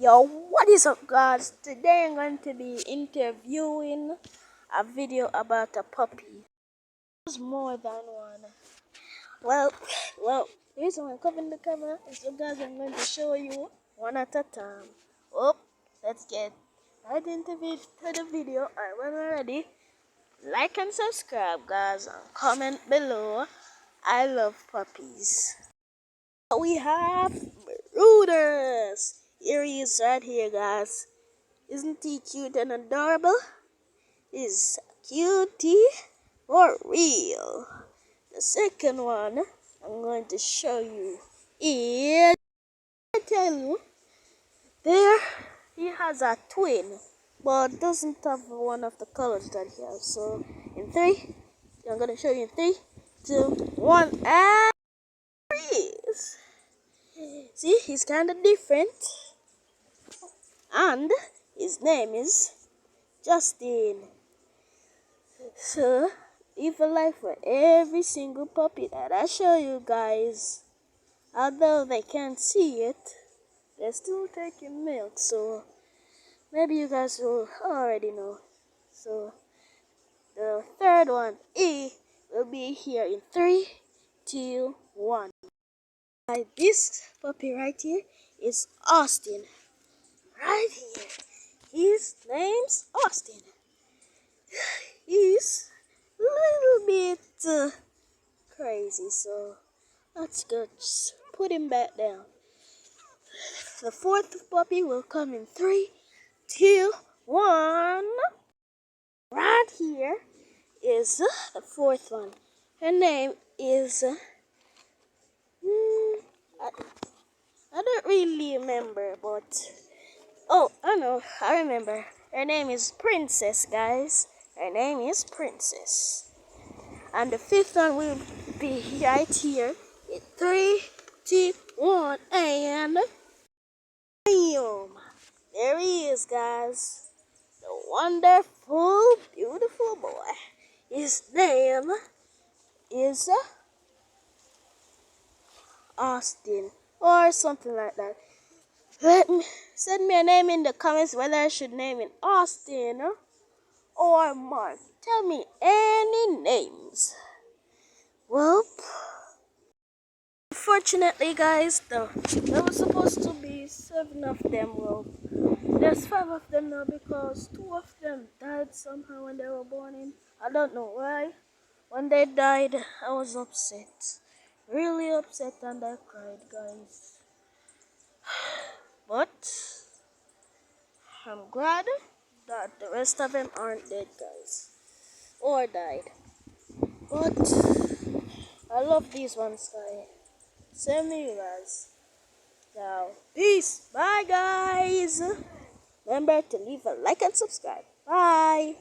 Yo, what is up, guys? Today I'm going to be interviewing a video about a puppy. There's more than one. Well, the reason I'm covering the camera is so, guys, I'm going to show you one at a time. Oh, let's get right into the video. Alright, when we're ready, like and subscribe, guys, and comment below. I love puppies. We have Brutus. Here he is right here, guys. Isn't he cute and adorable? Is cutie for real. The second one I'm going to show you is, I tell you, there he has a twin, but doesn't have one of the colors that he has. So in three, I'm going to show you in 3, 2, 1, and there he is. See, he's kind of different. And his name is Justin. So, leave a like for every single puppy that I show you guys. Although they can't see it, they're still taking milk. So, maybe you guys will already know. So, the third one, E, will be here in 3, 2, 1. This puppy right here is Austin. Right here. His name's Austin. He's a little bit crazy, so let's go just put him back down. The fourth puppy will come in 3, 2, 1. Right here is the fourth one. Her name is I don't really remember, but oh, I know, I remember. Her name is Princess, guys. Her name is Princess. And the fifth one will be right here in 3, 2, 1, and boom! There he is, guys. The wonderful, beautiful boy. His name is Austin, or something like that. Send me a name in the comments whether I should name it Austin or Mark. Tell me any names. Well, unfortunately, guys, there was supposed to be 7 of them. Well, there's 5 of them now because 2 of them died somehow when they were born in. I don't know why. When they died, I was upset. Really upset, and I cried, guys. But I'm glad that the rest of them aren't dead, guys, or died. But I love these ones, guys. Same to you guys. Now, peace. Bye, guys. Remember to leave a like and subscribe. Bye.